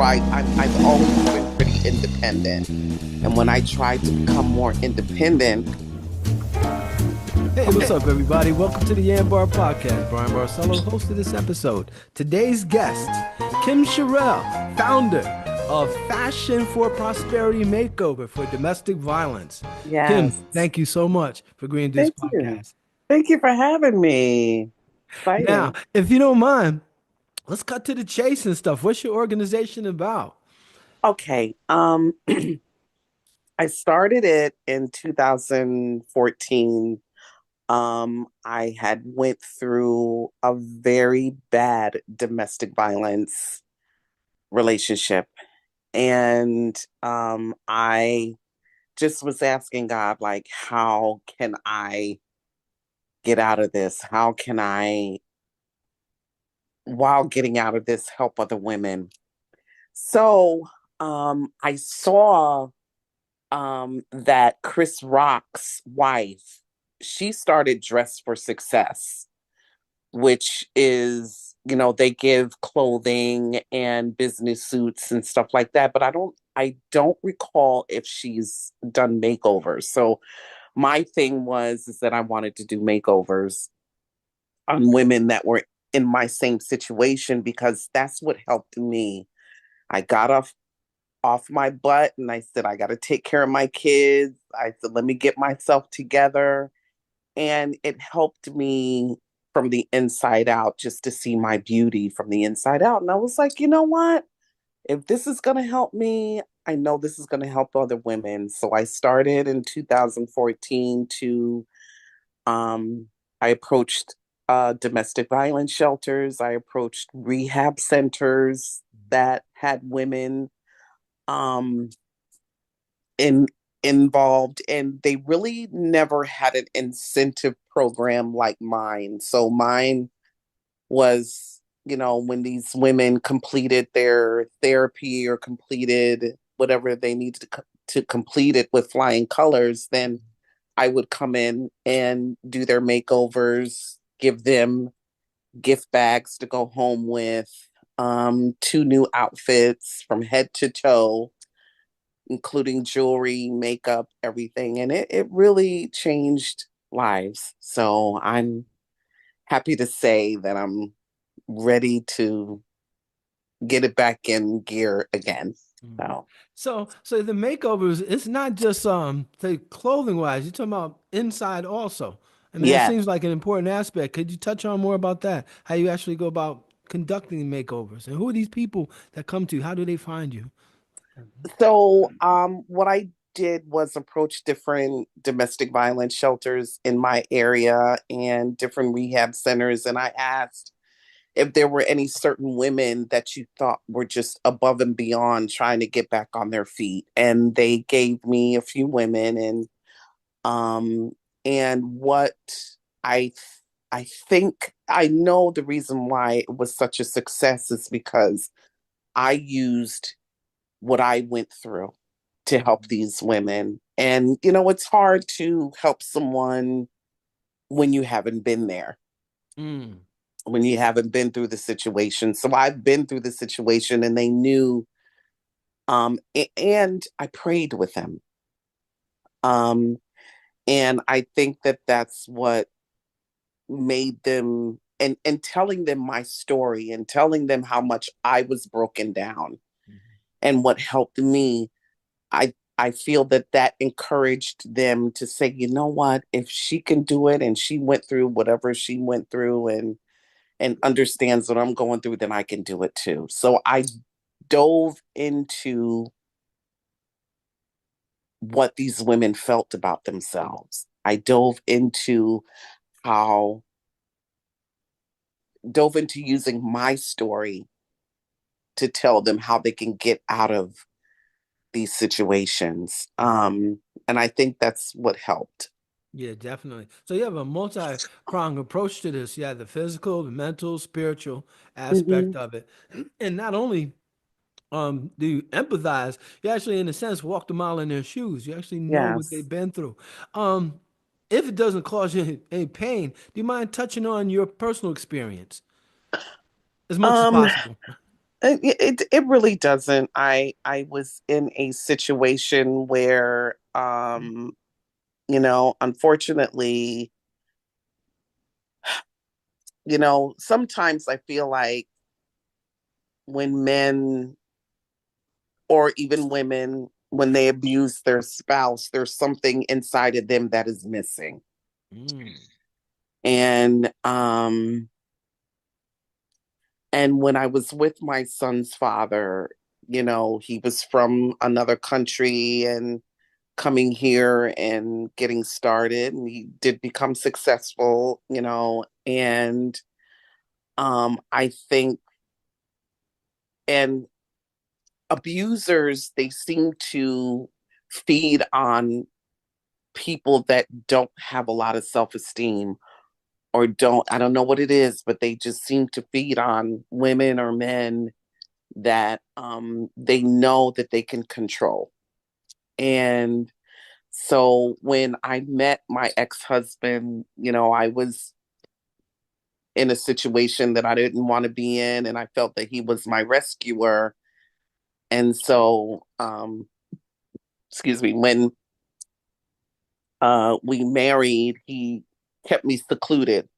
I've always been pretty independent. And when I tried to become more independent, Hey, what's up, everybody? Welcome to the YanBar Podcast. Brian Barcelo, host of this episode. Today's guest, Kim Sherrele, founder of Fashion for Prosperity Makeover for Domestic Violence. Kim, yes, thank you so much for agreeing to this thank you. podcast. Thank you for having me. Now, Exciting. if you don't mind, let's cut to the chase and stuff. What's your organization about? Okay. I started it in 2014. I had went through a very bad domestic violence relationship. And I just was asking God, like, how can I get out of this? How can I, while getting out of this, help other women? So I saw that Chris Rock's wife, she started Dress for Success, which is, they give clothing and business suits and stuff like that, but I don't recall if she's done makeovers. So my thing was is that I wanted to do makeovers on women that were in my same situation because that's what helped me. I got off my butt and I said I got to take care of my kids. I said let me get myself together, and it helped me from the inside out just to see my beauty from the inside out. And I was like, you know what? If this is going to help me, I know this is going to help other women. So I started in 2014 to, I approached domestic violence shelters. I approached rehab centers that had women um, in involved, and they really never had an incentive program like mine. So mine was, when these women completed their therapy or completed whatever they needed to complete it with flying colors, then I would come in and do their makeovers, give them gift bags to go home with, two new outfits from head to toe, including jewelry, makeup, everything. And it really changed lives. So I'm happy to say that I'm ready to get it back in gear again. Mm. So, So the makeovers, it's not just say clothing wise, you're talking about inside also. I mean, that yes. seems like an important aspect. Could you touch on more about that? How you actually go about conducting makeovers, and who are these people that come to you? How do they find you? So, what I did was approach different domestic violence shelters in my area and different rehab centers. And I asked if there were any certain women that you thought were just above and beyond trying to get back on their feet. And they gave me a few women, um what I I think I know the reason why it was such a success is because I used what I went through to help these women. And it's hard to help someone when you haven't been there, Mm. when you haven't been through the situation. So I've been through the situation, and they knew, and I prayed with them. Um and I think that that's what made them, and telling them my story and telling them how much I was broken down and what helped me. I feel that that encouraged them to say, you know what, if she can do it and she went through whatever she went through, and understands what I'm going through, then I can do it too. So I dove into what these women felt about themselves. I how dove into using my story to tell them how they can get out of these situations. And I think that's what helped. Yeah, definitely. So you have a multi-pronged approach to this. You have the physical, the mental, spiritual aspect Mm-hmm. of it. And not only do you empathize, you actually, in a sense, walk the mile in their shoes. You actually know what Yes. they've been through. Um, if it doesn't cause you any pain, do you mind touching on your personal experience as much as Um, possible? It really doesn't. I was in a situation where unfortunately, sometimes I feel like when men or even women, when they abuse their spouse, there's something inside of them that is missing. Mm. And when I was with my son's father, he was from another country and coming here and getting started, and he did become successful, and I think, and abusers, they seem to feed on people that don't have a lot of self-esteem, or I don't know what it is, but they just seem to feed on women or men that they know that they can control. And so when I met my ex-husband, I was in a situation that I didn't want to be in, and I felt that he was my rescuer. And so, excuse me, when we married, he kept me secluded.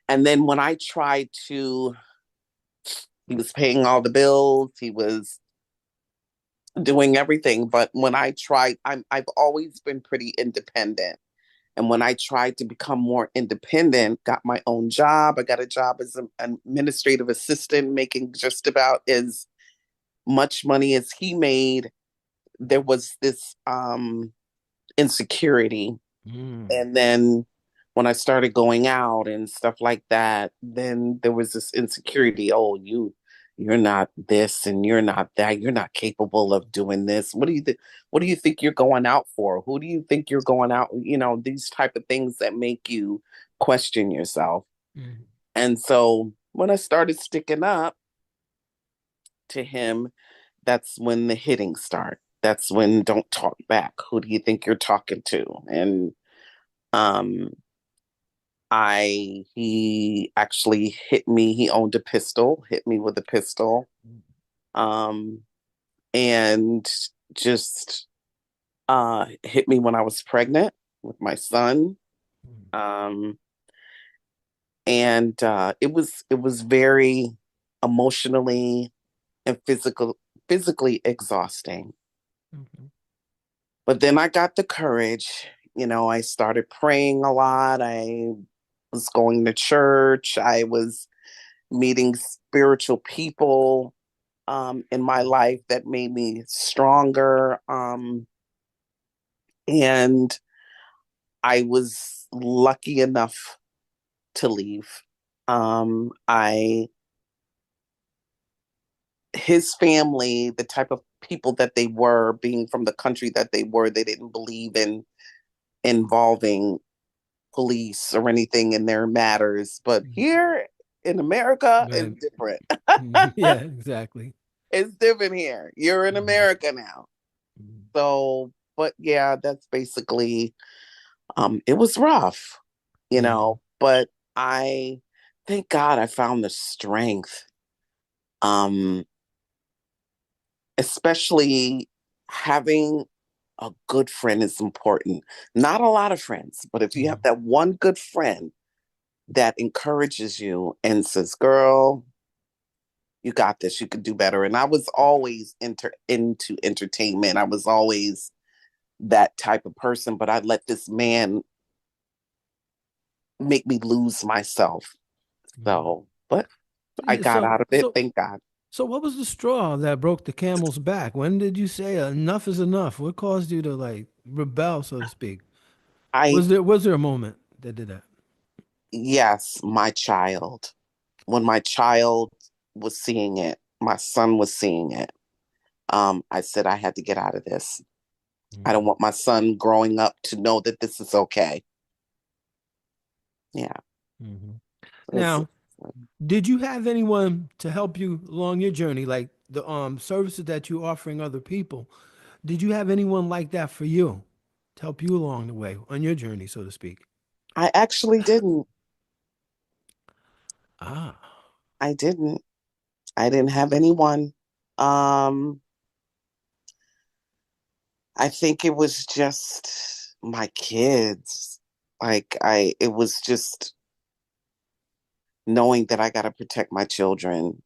And then when I tried to, he was paying all the bills, he was doing everything. But when I tried, I've always been pretty independent. And when I tried to become more independent, got my own job, I got a job as an administrative assistant, making just about as much money as he made. There was this insecurity. Mm. And then when I started going out and stuff like that, then there was this insecurity. Oh, you're not this and you're not that. You're not capable of doing this. What do you think you're going out for? Who do you think you're going out? These type of things that make you question yourself. Mm. And so when I started sticking up to him, that's when the hitting start. That's when don't talk back. Who do you think you're talking to? And um he actually hit me. He owned a pistol, hit me with a pistol. Um and just hit me when I was pregnant with my son. Mm. Um and it was very emotionally and physically exhausting. Mhm. But then I got the courage. I started praying a lot. I was going to church. I was meeting spiritual people in my life that made me stronger. And I was lucky enough to leave. I His family, the type of people that they were, being from the country that they were, they didn't believe in involving police or anything in their matters. But Mm. here in America, it's Right. different. Mhm. Yeah, exactly. It's different here. You're in Mhm. America now. Mhm. So, but yeah, that's basically it was rough, Yeah. but I thank God I found the strength. Um, Especially having a good friend is important. Not a lot of friends, but if you have Mhm. that one good friend that encourages you and says, "Girl, you got this. You could do better." And I was always into entertainment. I was always that type of person, but I let this man make me lose myself. Mhm. So, but I Yeah, got so out of it, so thank God. so what was the straw that broke the camel's back? When did you say enough is enough? What caused you to like rebel, so to speak? I Was there a moment that did that? Yes, my child. When my child was seeing it, my son was seeing it. I said I had to get out of this. I don't Mhm. want my son growing up to know that this is okay. Yeah. Mhm. It's, Now, did you have anyone to help you along your journey, like the services that you're offering other people? Did you have anyone like that for you to help you along the way on your journey, so to speak? I actually didn't. Ah. I didn't. I didn't have anyone. Um, I think it was just my kids. It was just knowing that I got to protect my children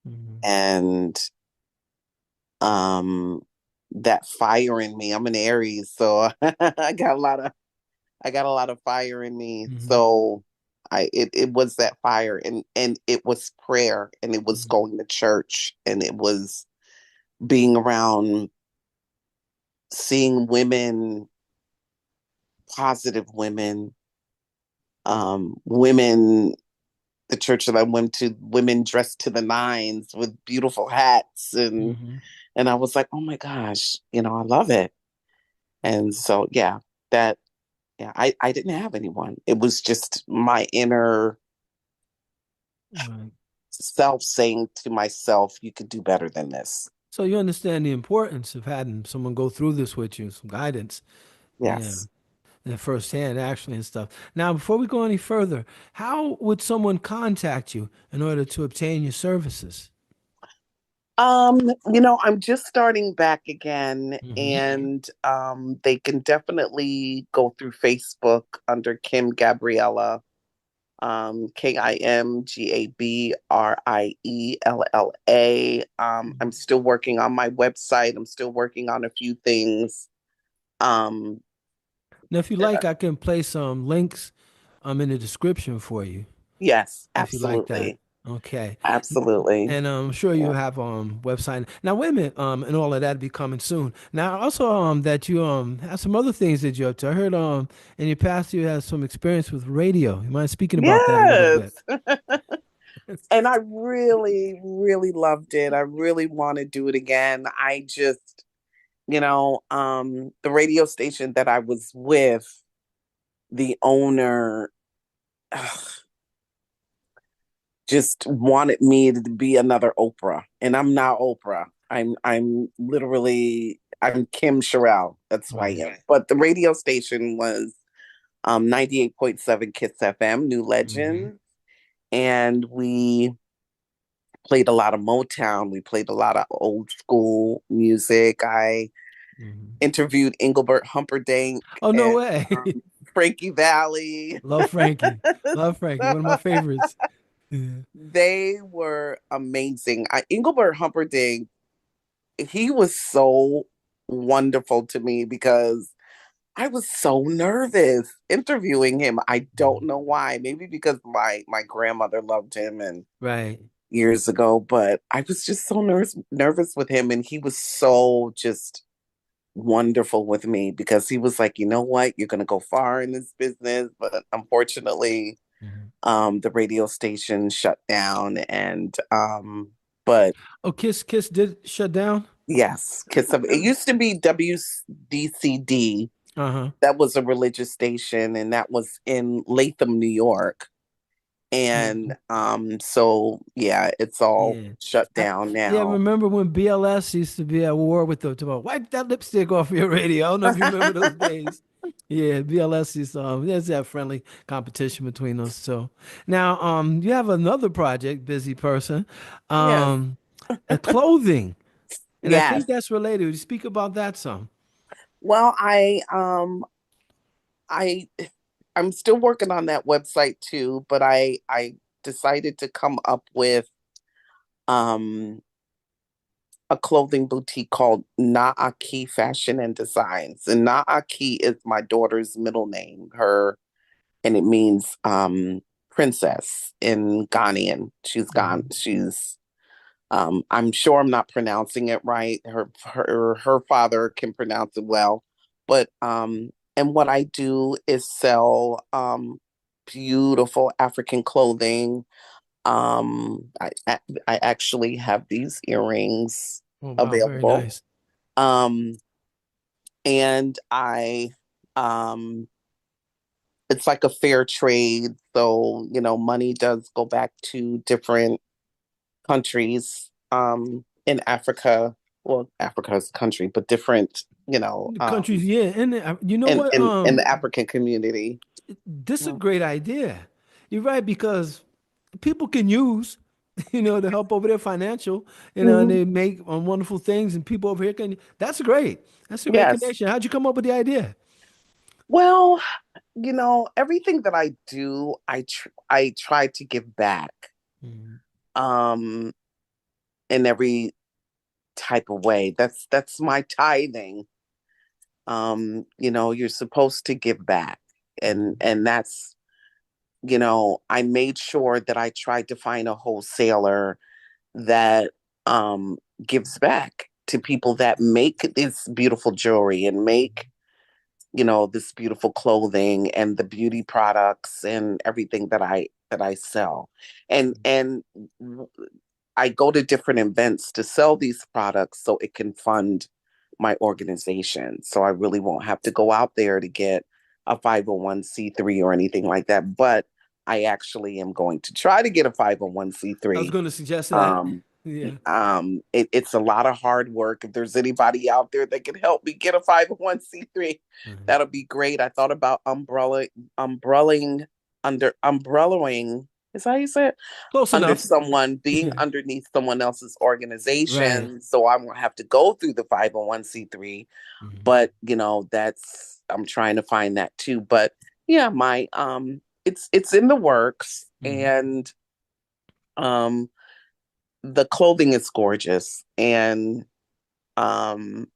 Hmm. and um that fire in me. I'm an Aries, so I got a lot of fire in me. Hmm. So it was that fire, and it was prayer, and it was Hmm. going to church, and it was being around, seeing women, positive women, women, the church that I went to, women dressed to the nines with beautiful hats, Hmm. and I was like, oh my gosh, I love it. And so that I didn't have anyone. It was just my inner Right. self saying to myself, you could do better than this. So you understand the importance of having someone go through this with you, some guidance. Yeah. Yes. And firsthand actually and stuff. Now, before we go any further, how would someone contact you in order to obtain your services? I'm just starting back again, Hmm. and they can definitely go through Facebook under Kim Gabriella, KIMGABRIELLA. I'm still working on my website. I'm still working on a few things. Um, Now, if you like, I can place some links in the description for you yes, if you like that. absolutely. Okay. Absolutely. And I'm sure you Yeah. have website. Now wait a minute, and all of that be coming soon. Now also that you have some other things that you're up to. I heard in your past you had some experience with radio. You mind speaking about that a little Yes. bit? And I really, really loved it. I really want to do it again. I just, the radio station that I was with, the owner just wanted me to be another Oprah. And I'm not Oprah. I'm Kim Sherrele. That's who I Right. am. But the radio station was 98.7 Kiss FM, New Hmm. Legend. And we played a lot of Motown. We played a lot of old school music. I Hmm. interviewed Engelbert Humperdink Oh no and way! Frankie Valli. Love Frankie. Love Frankie. One of my favorites. Yeah. They were amazing. Engelbert Humperdink, he was so wonderful to me because I was so nervous interviewing him. I don't Mhm. know why. Maybe because my grandmother loved him and Right. years ago, but I was just so nervous with him, and he was so just wonderful with me because he was like, you know what, you're gonna go far in this business, but unfortunately, Mhm. the radio station shut down, and but Oh, Kiss did shut down. yes, Kiss of it used to be WDCD. Uh-huh. That was a religious station, and that was in Latham, New York. And Mhm. so yeah, it's all Yeah. shut I, down yeah, now. remember when BLS used to be at war with the about wipe that lipstick off your radio. I don't know if you remember those days. Yeah, BLS is there's that friendly competition between those two. Now, you have another project, busy person, Yes. um, clothing, and I Yes. think that's related. Would you speak about that some? Well, I I'm still working on that website too, but I decided to come up with um a clothing boutique called Naaki Fashion and Designs. And Naaki is my daughter's middle name, her, and it means princess in Ghanaian. She's gone. Mhm. I'm sure I'm not pronouncing it right. Her father can pronounce it well, but and what I do is sell beautiful African clothing. I actually have these earrings Oh wow, very available. nice. Um, and um it's like a fair trade, so money does go back to different countries in Africa. Well, Africa is a country, but different, The countries, yeah, and you know what? in the African community. This is a great idea. You're right because people can use. to help over there financial, and Mhm. they make wonderful things, and people over here can. That's great. That's a great Yes. connection. How'd you come up with the idea? Well, everything that I do, I try to give back Mhm. um in every type of way. That's my tithing. You're supposed to give back. Mhm. And that's, I made sure that I tried to find a wholesaler that gives back to people that make this beautiful jewelry and make this beautiful clothing and the beauty products and everything that I sell. And I go to different events to sell these products so it can fund my organization. So I really won't have to go out there to get a 501(c)(3) or anything like that. But I actually am going to try to get a I was 501(c)(3). going to suggest that. Um, Yeah. it's a lot of hard work. If there's anybody out there that can help me get a 501(c)(3), Mhm. that'll be great. I thought about umbrellaing. Is that how you say it? Close Under enough. someone, being Yeah. underneath someone else's Right. organization. So I won't have to go through the 501(c)(3). Mhm. But I'm trying to find that too. But yeah, my it's in the works. Mhm. And um the clothing is gorgeous. And um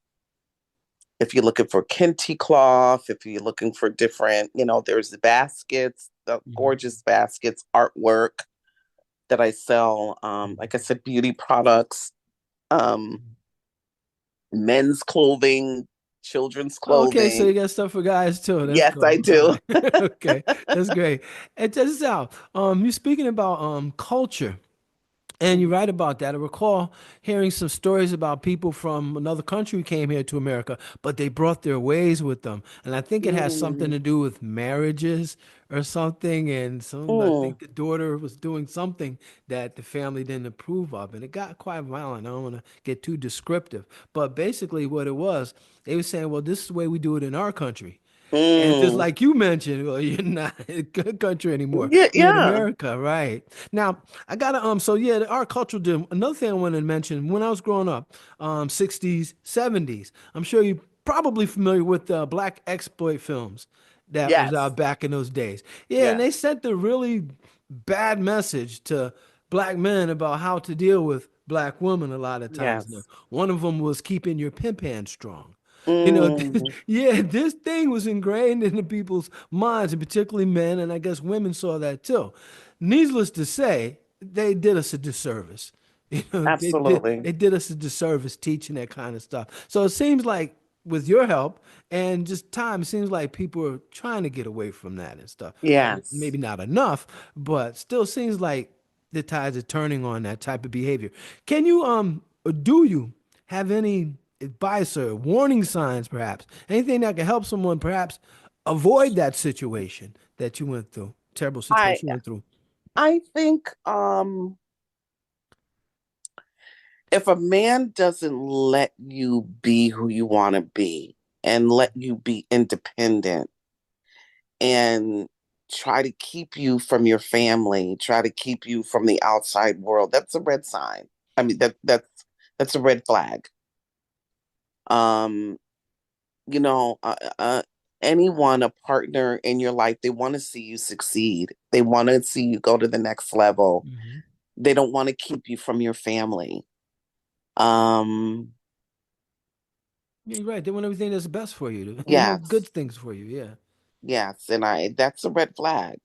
if you're looking for kente cloth, if you're looking for different, there's the baskets, the Mhm. gorgeous baskets, artwork that I sell. Mhm. Like I said, beauty products, um, men's clothing, children's Okay, so clothing. you got stuff for guys too. That's Yes, I cool. All do. right. Okay, that's great. And check this out. You're speaking about culture. And you're right about that. I recall hearing some stories about people from another country who came here to America, but they brought their ways with them. And I think it has something Mm, to do with marriages or something. And I mm, think the daughter was doing something that the family didn't approve of. And it got quite violent. I don't want to get too descriptive. But basically, what it was, they were saying, well, this is the way we do it in our country. And just mm. like you mentioned, well, you're not in a good country anymore. Yeah, We're in yeah. America, right? Now, I gotta so yeah, our cultural another thing I wanted to mention, when I was growing up, 60s, 70s, I'm sure you're probably familiar with black exploit films that was Yes, out back in those days. Yeah, and yes, they sent a really bad message to black men about how to deal with black women a lot of times. Now, yes. one of them was keeping your pimp hand strong. Mm, Yeah, this thing was ingrained into people's minds, and particularly men, and I guess women saw that too. Needless to say, they did us a disservice. absolutely. They did us a disservice teaching that kind of stuff. So it seems like with your help and just time, it seems like people are trying to get away from that and stuff. Yes. Maybe not enough, but still seems like the tides are turning on that type of behavior. Can you or do you have any advice or warning signs, perhaps? Anything that can help someone perhaps avoid that situation that you went through, terrible I situation you went through? I think if a man doesn't let you be who you want to be and let you be independent and try to keep you from your family, try to keep you from the outside world, that's a red sign. I mean that's a red flag. Um, you know, uh, uh, Anyone, a partner in your life, they want to see you succeed. They want to see you go to the next level. Hmm. They don't want to keep you from your family. Um, Yeah, you're right. They want everything that's best for you. They want yes, good things for you. Yeah. yes, and I that's a red flag.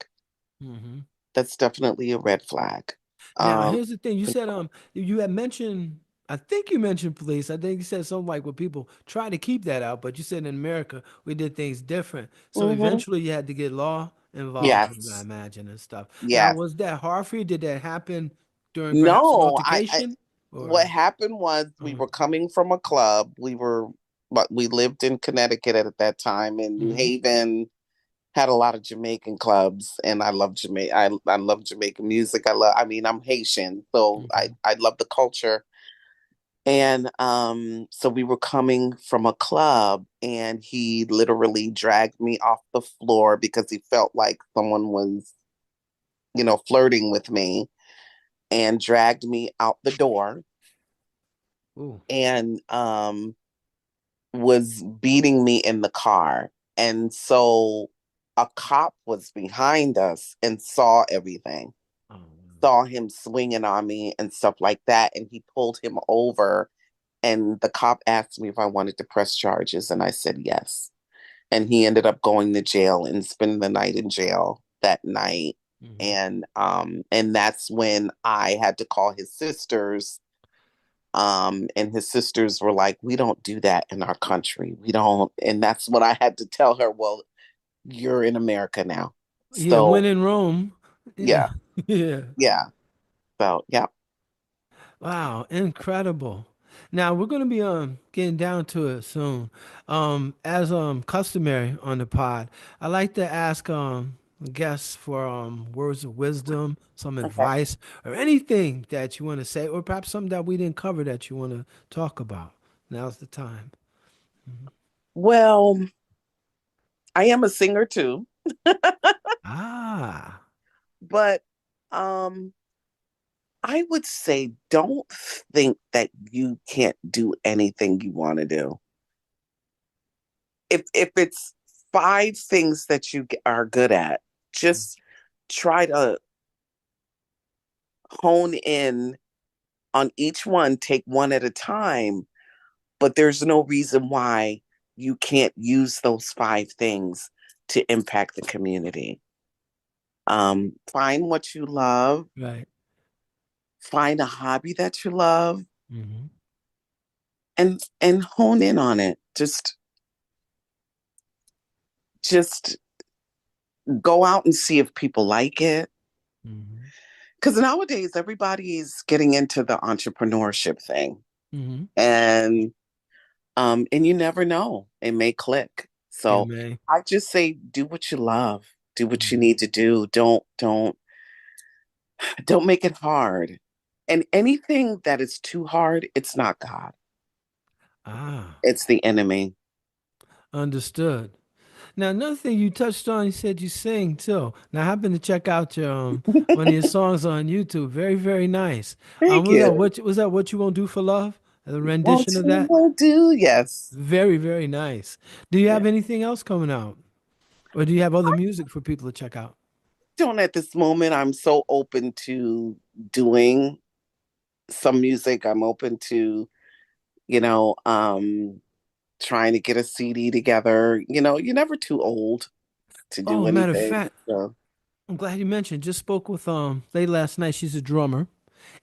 Hmm. That's definitely a red flag. Now, Um, here's the thing. You said you had mentioned, I think you mentioned police. I think you said something like where people try to keep that out, but you said in America we did things different. So mhm. eventually you had to get law involved, I Yes, imagine, and stuff. Now, yes. was that hard for you? Did that happen during perhaps an No, altercation? what Or happened was we uh were coming from a club. But we lived in Connecticut at that time, and New hmm Haven had a lot of Jamaican clubs, and I love Jamaica. I love Jamaican music. I mean, I'm Haitian, so hmm I love the culture. And so we were coming from a club, and he literally dragged me off the floor because he felt like someone was, flirting with me. and dragged me out the door Ooh. and was beating me in the car. And so a cop was behind us and saw everything, Oh, saw him swinging on me and stuff like that. And he pulled him over. And the cop asked me if I wanted to press charges. And I said yes. And he ended up going to jail and spending the night in jail that night. mm-hmm. And that's when I had to call his sisters. And his sisters were like, we don't do that in our country. We don't. And that's when I had to tell her, well, you're in America now. Yeah, when So in Rome. Yeah. yeah, Yeah. yeah. So yeah. Wow, incredible. Now we're gonna be getting down to it soon. As customary on the pod, I like to ask guests for words of wisdom, some Okay. advice, or anything that you want to say, or perhaps something that we didn't cover that you want to talk about. Now's the time. Well, I am a singer too, Ah, but um I would say don't think that you can't do anything you want to do. If it's five things that you are good at, just try to hone in on each one, take one at a time, but there's no reason why you can't use those five things to impact the community. Find what you love, right. find a hobby that you love, Mm-hmm. and hone in on it. Just go out and see if people like it. Mm-hmm. Because nowadays everybody's getting into the entrepreneurship thing, Mm-hmm. and you never know, it may click. Yeah, So man. I just say do what you love, do what you Mm-hmm. need to do. Don't make it hard. And anything that is too hard, it's not God. Ah, It's the enemy. understood. Now, another thing you touched on, you said you sing too. Now, I happen to check out your one of your songs on YouTube. Very, very nice. Thank you. Was that what you won't do for love? A Want rendition of to, that? will do, yes. Very, very nice. Do you Yeah. have anything else coming out, or do you have other music for people to check out? Don't at this moment. I'm so open to doing some music. I'm open to, you know, trying to get a CD together. You're never too old to do Oh, matter of anything. fact, So, I'm glad you mentioned. Just spoke with late last night. She's a drummer,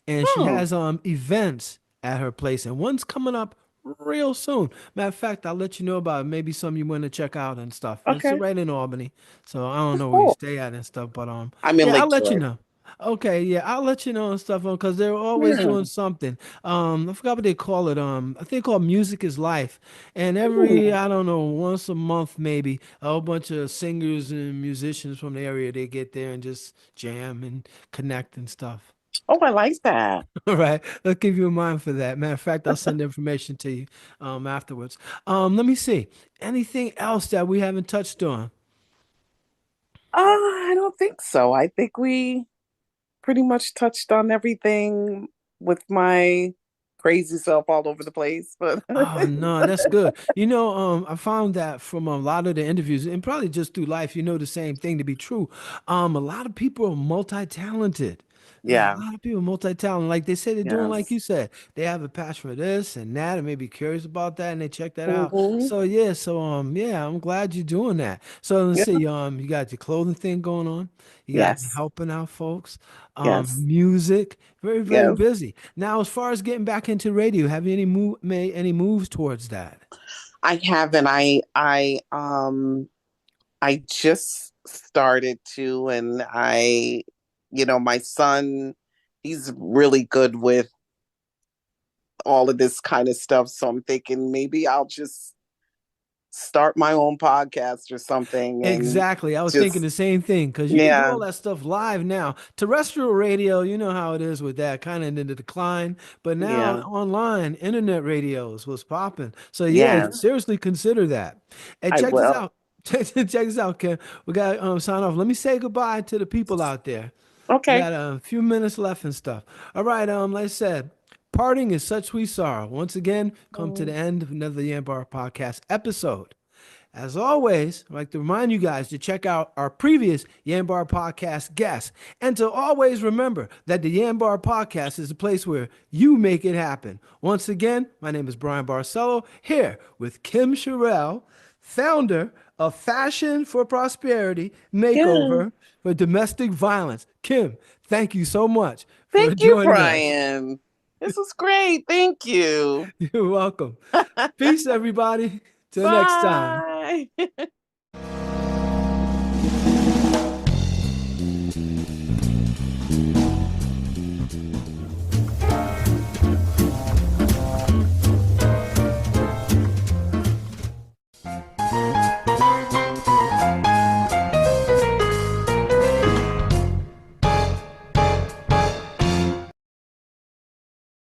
and she oh, has events at her place, and one's coming up real soon. Matter of fact, I'll let you know about it. Maybe some you want to check out and stuff. It's okay, right in Albany, so I don't know where you cool. stay at and stuff, but I'm in yeah, I'll Lake let you George. know. Okay, yeah, I'll let you know and stuff because they're always Yeah. doing something. I forgot what they call it. I think called Music is Life, and every Ooh. I don't know once a month maybe a whole bunch of singers and musicians from the area they get there and just jam and connect and stuff. Oh, I like that. All right, I'll keep you in mind for that. Matter of fact, I'll send the information to you afterwards. Let me see. Anything else that we haven't touched on? I don't think so. I think we pretty much touched on everything with my crazy self all over the place. But Oh no, that's good. I found that from a lot of the interviews, and probably just through life, the same thing to be true. A lot of people are multi-talented. There's a yeah, lot of people multi-talented. Like they say they're doing, like yes. you said, they have a passion for this and that, and maybe curious about that, and they check that out. Hmm. So yeah, I'm glad you're doing that. So let's Yeah, see, you got your clothing thing going on, you got yes, helping out folks, yes, music, very, very yes. busy. Now, as far as getting back into radio, have you made any moves towards that? I haven't. I just started to, and my son, he's really good with all of this kind of stuff. So I'm thinking maybe I'll just start my own podcast or something and Exactly. I was thinking just, the same thing because you can do yeah, all that stuff live now. Terrestrial radio, you know how it is with that, kind of in the decline. But now yeah, online, internet radio is what's popping. So yeah, yeah, seriously consider that. And I check this will. out. Check this out, Ken. We got sign off. Let me say goodbye to the people out there. We Okay. got a few minutes left and stuff. All right, like I said, parting is such sweet sorrow. Once again, come to the Mm. end of another YanBar Podcast episode. As always, I'd like to remind you guys to check out our previous YanBar Podcast guests and to always remember that the YanBar Podcast is a place where you make it happen. Once again, my name is Brian Barcelo here with Kim Sherrele, founder of Fashion for Prosperity Yeah. Makeover for Domestic Violence. Kim, thank you so much for Thank you, joining us. Brian. This was great. Thank you. You're welcome. Peace, everybody. Till next time. Bye.